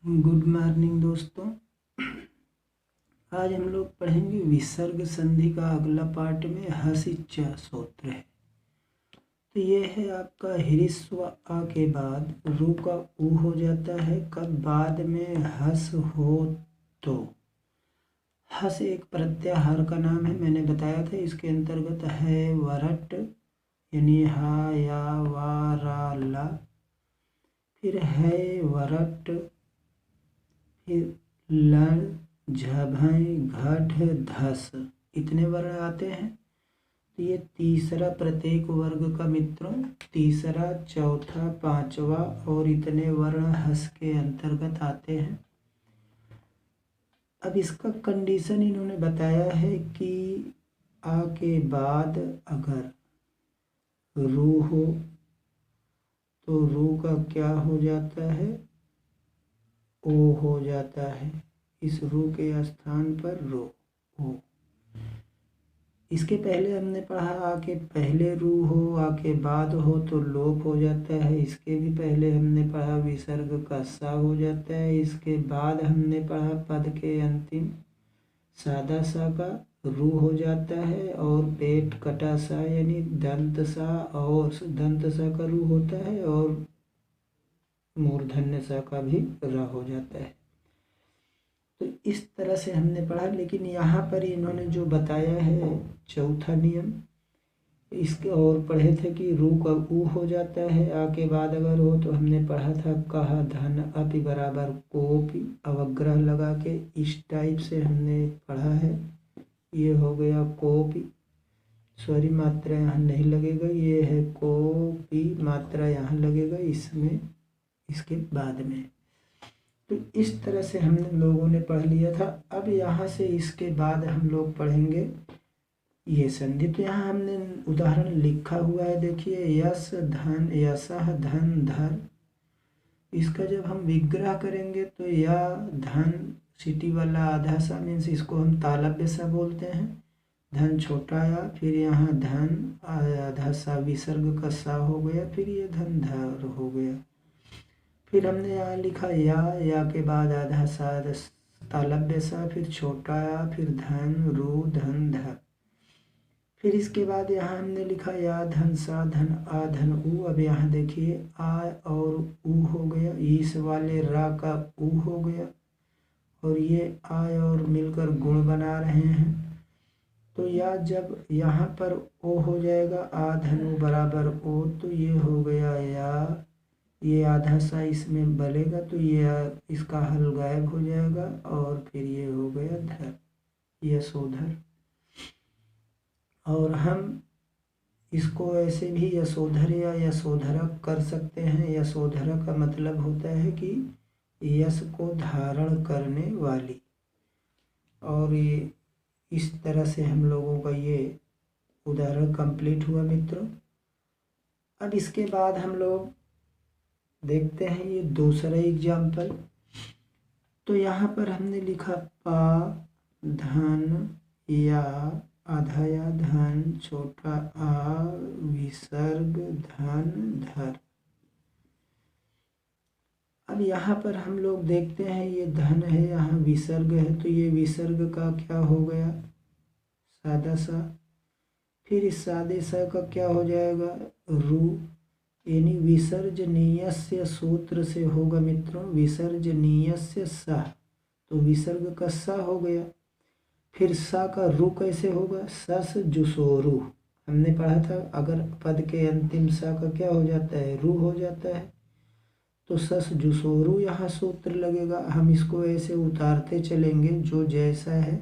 Good morning दोस्तों। आज हम लोग पढ़ेंगे विसर्ग संधि का अगला पार्ट में हस इच्चा सूत्र है। तो ये है आपका ह्रीस्व आ के बाद रू का ऊ हो जाता है कब बाद में हस हो तो। हस एक प्रत्याहार का नाम है, मैंने बताया था। इसके अंतर्गत है वरट यानी हा या वा रा ला, फिर है वरट, फिर लड़ झभय घट धस, इतने वर्ण आते हैं। तो ये तीसरा प्रत्येक वर्ग का मित्रों तीसरा, चौथा, पांचवा और इतने वर्ण हस के अंतर्गत आते हैं। अब इसका कंडीशन इन्होंने बताया है कि आ के बाद अगर रू हो तो रू का क्या हो जाता है, ओ हो जाता है। इस रू के स्थान पर रो ओ। इसके पहले हमने पढ़ा आ के पहले रू हो, आ के बाद हो तो लोप हो जाता है। इसके भी पहले हमने पढ़ा विसर्ग का सा हो जाता है। इसके बाद हमने पढ़ा पद के अंतिम सादा सा का रू हो जाता है और पेट कटा सा यानी दंत सा और दंत सा का रू होता है और मूर्धन्य सा का भी रा हो जाता है। तो इस तरह से हमने पढ़ा, लेकिन यहाँ पर इन्होंने जो बताया है चौथा नियम इसके और पढ़े थे कि रू का ऊ हो जाता है, आ के बाद अगर हो तो हमने पढ़ा था कहा धन अपि बराबर कोपि, अवग्रह लगा के इस टाइप से हमने पढ़ा है। ये हो गया कोपि, सॉरी मात्रा यहाँ नहीं लगेगा, ये है कोपि, मात्रा यहाँ लगेगा इसमें इसके बाद में। तो इस तरह से हम लोगों ने पढ़ लिया था। अब यहाँ से इसके बाद हम लोग पढ़ेंगे ये संधि। तो यहाँ हमने उदाहरण लिखा हुआ है, देखिए यस धन यसह धन धर। इसका जब हम विग्रह करेंगे तो या धन सिटी वाला आधा सा मीन्स इसको हम तालव्य सा बोलते हैं, धन छोटा या, फिर यहाँ धन आधा सा विसर्ग का सा हो गया, फिर ये धन धर हो गया। फिर हमने यहाँ लिखा या के बाद आधा सा तालव्य सा, फिर छोटा या, फिर धन रू धन धर। फिर इसके बाद यहाँ हमने लिखा या धन सा धन आ धन ऊ। अब यहाँ देखिए आ और ऊ हो गया, इस वाले रा का ऊ हो गया और ये आ और मिलकर गुण बना रहे हैं। तो या जब यहाँ पर ओ हो जाएगा आ धन ऊ बराबर ओ, तो ये हो गया या, ये आधा सा इसमें बलेगा तो ये इसका हल गायब हो जाएगा और फिर ये हो गया धर, यशोधर। और हम इसको ऐसे भी यशोधर या यशोधरक कर सकते हैं। यशोधरक का मतलब होता है कि यश को धारण करने वाली। और ये इस तरह से हम लोगों का ये उदाहरण कंप्लीट हुआ मित्रों। अब इसके बाद हम लोग देखते हैं ये दूसरा एग्जाम्पल। तो यहाँ पर हमने लिखा पा धन या आधा या धन छोटा आ विसर्ग धन धर। अब यहाँ पर हम लोग देखते हैं ये धन है, यहाँ विसर्ग है, तो ये विसर्ग का क्या हो गया सादा सा। फिर इस सादे सा का क्या हो जाएगा रू, यानी विसर्जनीयस्य सूत्र से होगा मित्रों विसर्जनीयस्य सा, तो विसर्ग का सा हो गया। फिर सा का रू कैसे होगा सस जुसोरू, हमने पढ़ा था अगर पद के अंतिम सा का क्या हो जाता है रू हो जाता है, तो सस जुसोरू यहाँ सूत्र लगेगा। हम इसको ऐसे उतारते चलेंगे जो जैसा है,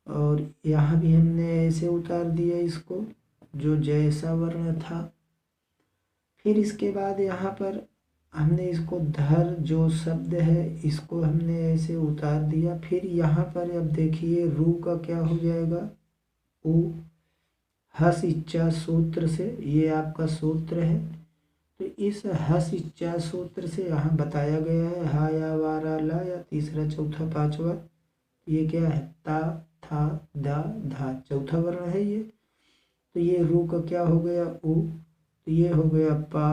और यहाँ भी हमने ऐसे उतार दिया इसको जो जैसा वर्ण था। फिर इसके बाद यहाँ पर हमने इसको धर जो शब्द है इसको हमने ऐसे उतार दिया। फिर यहाँ पर अब देखिए रू का क्या हो जाएगा ऊ, हस इच्चा सूत्र से, ये आपका सूत्र है। तो इस हस इच्चा सूत्र से यहाँ बताया गया है हा या वारा ला या तीसरा चौथा पांचवा, ये क्या है ता था दा धा, चौथा वर्ण है ये। तो ये रू का क्या हो गया ऊ, तो ये हो गया पा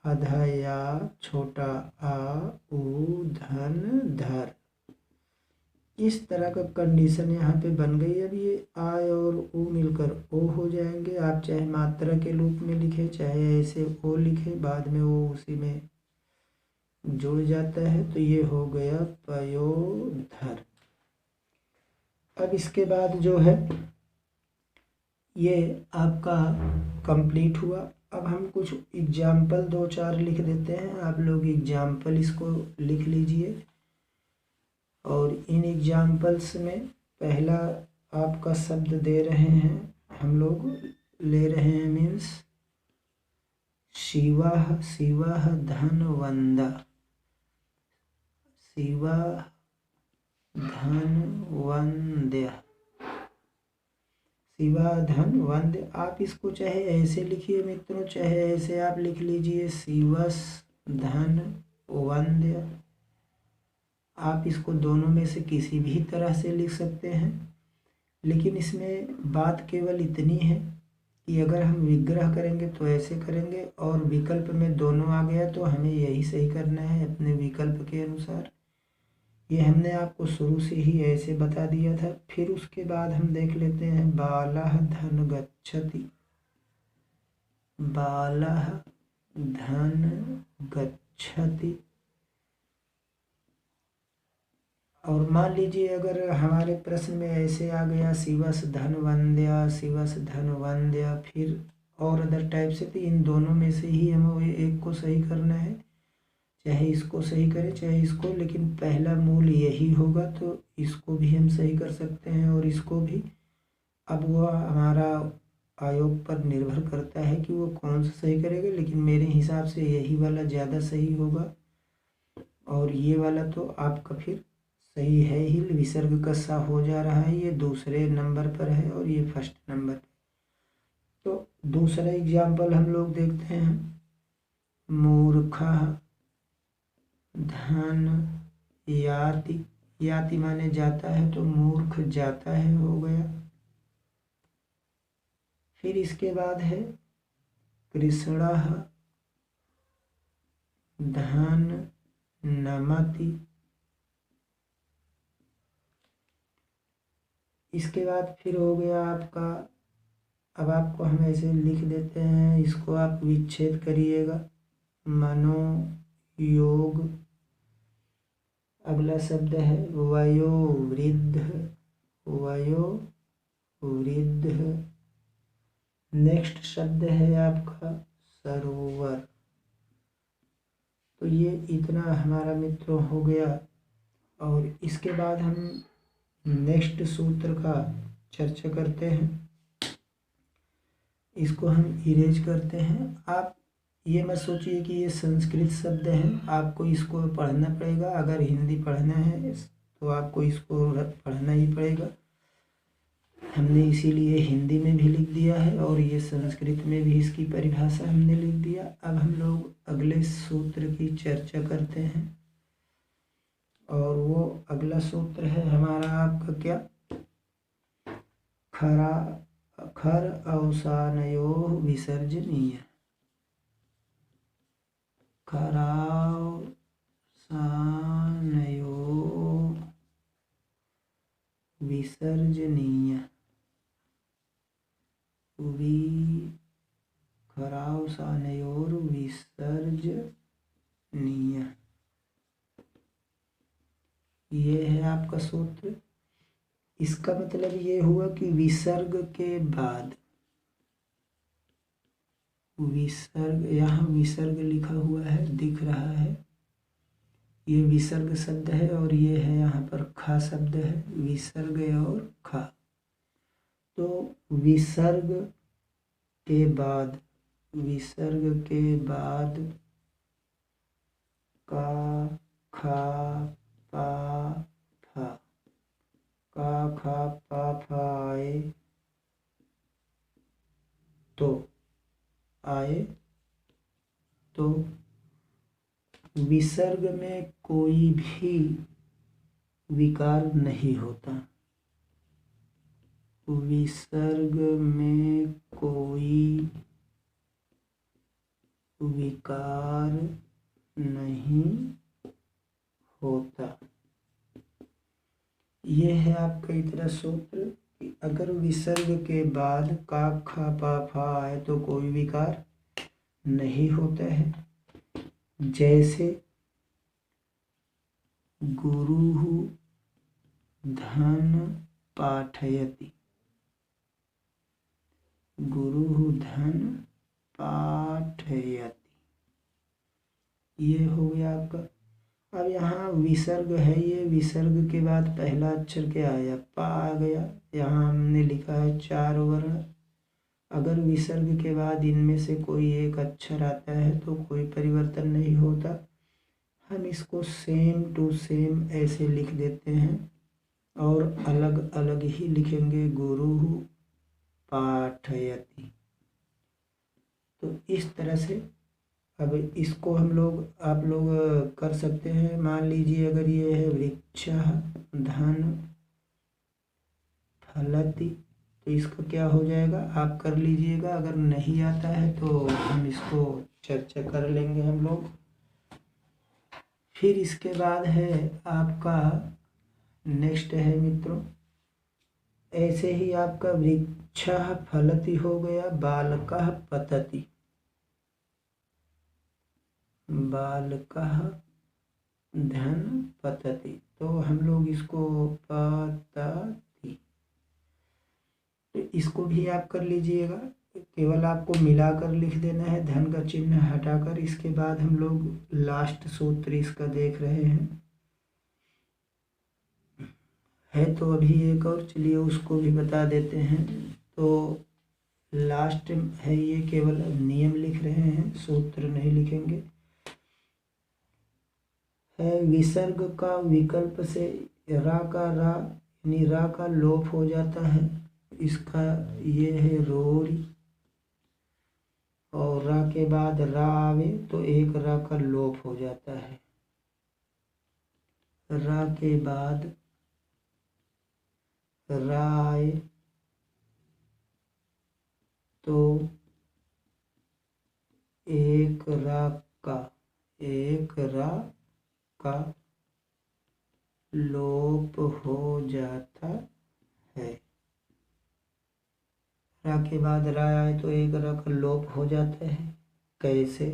अधा या छोटा आ उ धन धर। इस तरह का कंडीशन यहाँ पे बन गई। अब ये आ और उ मिलकर ओ हो जाएंगे। आप चाहे मात्रा के रूप में लिखे, चाहे ऐसे ओ लिखे, बाद में वो उसी में जुड़ जाता है। तो ये हो गया पयोधर। अब इसके बाद जो है ये आपका कंप्लीट हुआ। अब हम कुछ एग्जाम्पल 2-4 लिख देते हैं। आप लोग एग्जाम्पल इसको लिख लीजिए। और इन एग्जाम्पल्स में पहला आपका शब्द दे रहे हैं, हम लोग ले रहे हैं मीन्स शिवः शिवः धनवंदा। शिवा धनवंद्य, शिवा धनवंद्य। आप इसको चाहे ऐसे लिखिए मित्रों, चाहे ऐसे आप लिख लीजिए शिवस धनवंद्य। आप इसको दोनों में से किसी भी तरह से लिख सकते हैं। लेकिन इसमें बात केवल इतनी है कि अगर हम विग्रह करेंगे तो ऐसे करेंगे, और विकल्प में दोनों आ गया तो हमें यही सही करना है अपने विकल्प के अनुसार। ये हमने आपको शुरू से ही ऐसे बता दिया था। फिर उसके बाद हम देख लेते हैं बालः धन गच्छति। बालः धन गच्छति। और मान लीजिए अगर हमारे प्रश्न में ऐसे आ गया शिवस धनवंद्य, शिवस धनवंद्य, फिर और अदर टाइप से, तो इन दोनों में से ही हमें एक को सही करना है। चाहे इसको सही करें चाहे इसको, लेकिन पहला मूल यही होगा तो इसको भी हम सही कर सकते हैं और इसको भी। अब वह हमारा आयोग पर निर्भर करता है कि वो कौन सा सही करेगा, लेकिन मेरे हिसाब से यही वाला ज़्यादा सही होगा। और ये वाला तो आपका फिर सही है ही, विसर्ग का सा हो जा रहा है। ये दूसरे नंबर पर है और ये फर्स्ट नंबर। तो दूसरा एग्जाम्पल हम लोग देखते हैं। मूर्खः धन याति। याति माने जाता है, तो मूर्ख जाता है हो गया। फिर इसके बाद है कृष्णः धन नमति। इसके बाद फिर हो गया आपका, अब आपको हम ऐसे लिख देते हैं, इसको आप विच्छेद करिएगा। मनोयोग। अगला शब्द है वयोवृद्ध। वयोवृद्ध। नेक्स्ट शब्द है आपका सरोवर। तो ये इतना हमारा मित्रों हो गया। और इसके बाद हम नेक्स्ट सूत्र का चर्चा करते हैं। इसको हम इरेज करते हैं। आप ये मत सोचिए कि ये संस्कृत शब्द हैं, आपको इसको पढ़ना पड़ेगा। अगर हिंदी पढ़ना है तो आपको इसको पढ़ना ही पड़ेगा। हमने इसीलिए हिंदी में भी लिख दिया है और ये संस्कृत में भी इसकी परिभाषा हमने लिख दिया। अब हम लोग अगले सूत्र की चर्चा करते हैं। और वो अगला सूत्र है हमारा आपका क्या, खर अवसानयोः विसर्जनीय। खरावसानयोः विसर्जनीय। खरावसानयोः विसर्जनीय। ये है आपका सूत्र। इसका मतलब ये हुआ कि विसर्ग के बाद, विसर्ग, यहाँ विसर्ग लिखा हुआ है दिख रहा है, ये विसर्ग शब्द है और ये है यहाँ पर खा शब्द है, विसर्ग और खा। तो विसर्ग के बाद, विसर्ग के बाद का खा पा फा, का खा पा फा आए तो विसर्ग में कोई भी विकार नहीं होता। विसर्ग में कोई विकार नहीं होता। ये है आपका इतना सूत्र कि अगर विसर्ग के बाद का खा पा फा आए तो कोई विकार नहीं होता है। जैसे गुरुः धन पाठयति, गुरुः धन पाठयति, ये हो गया आपका। अब यहाँ विसर्ग है, ये विसर्ग के बाद पहला अक्षर क्या आया, पा आ गया। यहाँ हमने लिखा है 4 वर्ण। अगर विसर्ग के बाद इनमें से कोई एक अक्षर आता है तो कोई परिवर्तन नहीं होता। हम इसको सेम टू सेम ऐसे लिख देते हैं और अलग अलग ही लिखेंगे, गुरुः पाठयति। तो इस तरह से अब इसको हम लोग आप लोग कर सकते हैं। मान लीजिए अगर ये है वृक्षः धन फलति, तो इसका क्या हो जाएगा आप कर लीजिएगा। अगर नहीं आता है तो हम इसको चर्चा कर लेंगे हम लोग। फिर इसके बाद है आपका नेक्स्ट है मित्रों, ऐसे ही आपका वृक्षः फलति हो गया, बालकः पतति, बालकः धन पतति, तो हम लोग इसको पतति, तो इसको भी आप कर लीजिएगा। केवल आपको मिलाकर लिख देना है, धन का चिन्ह हटाकर। इसके बाद हम लोग लास्ट सूत्र इसका देख रहे हैं, है तो अभी एक और, चलिए उसको भी बता देते हैं। तो लास्ट है ये, केवल नियम लिख रहे हैं, सूत्र नहीं लिखेंगे। है विसर्ग का विकल्प से रा का रा यानी रा का लोप हो जाता है। इसका ये है रोरी, और रा के बाद रा आवे तो एक रा का लोप हो जाता है। रा के बाद रा आए तो एक रा का लोप हो जाता है। रा के बाद रा आए तो एक रा का लोप हो जाता है। कैसे,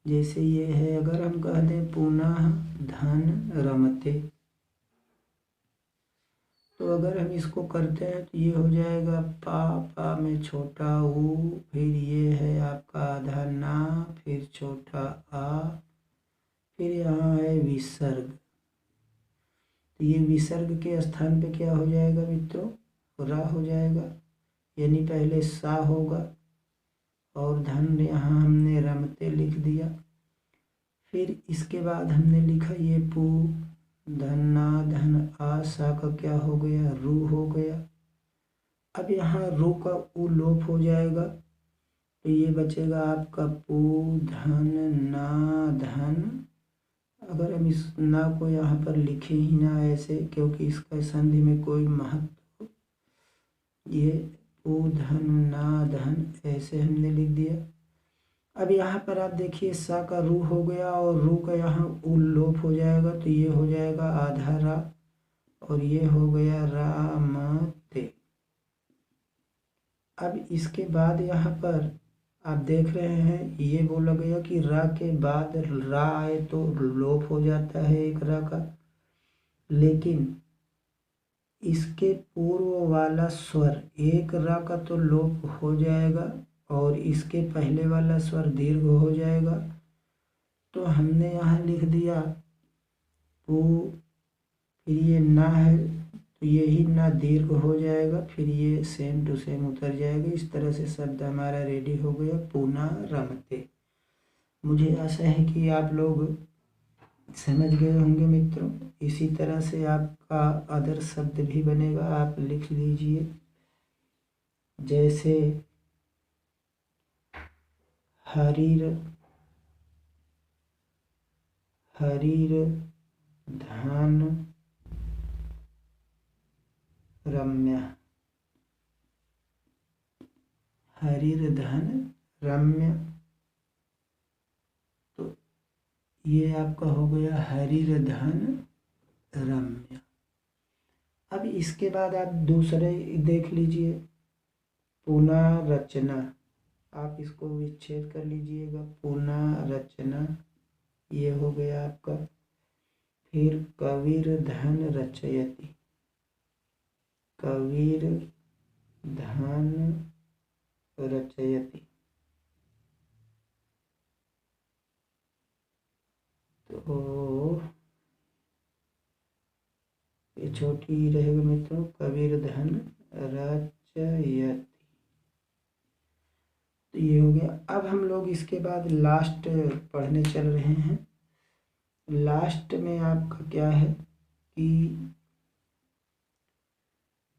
जैसे ये है, अगर हम कह दें पुनः धन रमते, तो अगर हम इसको करते हैं तो ये हो जाएगा पा में छोटा ऊ, फिर ये है आपका आधा ना, फिर छोटा आ, फिर यहाँ है विसर्ग। तो ये विसर्ग के स्थान पे क्या हो जाएगा मित्रों, रा हो जाएगा, यानी पहले सा होगा और धन यहाँ हमने रमते लिख दिया। फिर इसके बाद हमने लिखा ये पू, धन्ना धन आ, सा का क्या हो गया, रू हो गया। अब यहाँ रू का उ लोप हो जाएगा, तो ये बचेगा आपका पू धन ना धन। अगर हम इस ना को यहाँ पर लिखे ही ना ऐसे, क्योंकि इसका संधि में कोई महत्व, ये पू धन ना धन ऐसे हमने लिख दिया। अब यहाँ पर आप देखिए सा का रू हो गया और रू का यहाँ उ लोप हो जाएगा, तो ये हो जाएगा आधा रा और ये हो गया रामते। अब इसके बाद यहाँ पर आप देख रहे हैं, ये बोला गया कि रा के बाद रा आए तो लोप हो जाता है एक रा का, लेकिन इसके पूर्व वाला स्वर एक रा का तो लोप हो जाएगा और इसके पहले वाला स्वर दीर्घ हो जाएगा। तो हमने यहाँ लिख दिया पू, फिर ये ना है तो यही ना दीर्घ हो जाएगा, फिर ये सेम टू सेम उतर जाएगा। इस तरह से शब्द हमारा रेडी हो गया, पुनः रमते। मुझे आशा है कि आप लोग समझ गए होंगे मित्रों। इसी तरह से आपका अदर शब्द भी बनेगा, आप लिख लीजिए। जैसे हरीर धन रम्य, हरिर धन रम्य, ये आपका हो गया हरिर्धन रम्य। अब इसके बाद आप दूसरे देख लीजिए, पुनर्रचना। आप इसको विच्छेद कर लीजिएगा, पुनर्रचना ये हो गया आपका। फिर कविर्धन रचयति, कविर्धन रचयति। तो ये छोटी ही रहेगा मित्रों, कविर्धन रचयति। तो ये हो गया। अब हम लोग इसके बाद लास्ट पढ़ने चल रहे हैं। लास्ट में आपका क्या है कि,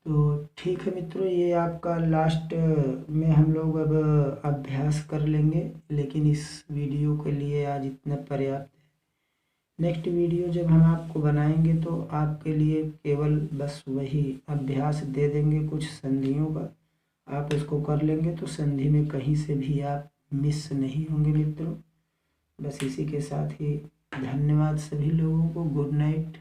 तो ठीक है मित्रों, ये आपका लास्ट में हम लोग अब अभ्यास कर लेंगे, लेकिन इस वीडियो के लिए आज इतना पर्याप्त है। नेक्स्ट वीडियो जब हम आपको बनाएंगे तो आपके लिए केवल बस वही अभ्यास दे देंगे कुछ संधियों का, आप उसको कर लेंगे तो संधि में कहीं से भी आप मिस नहीं होंगे मित्रों। बस इसी के साथ ही धन्यवाद सभी लोगों को। Good night.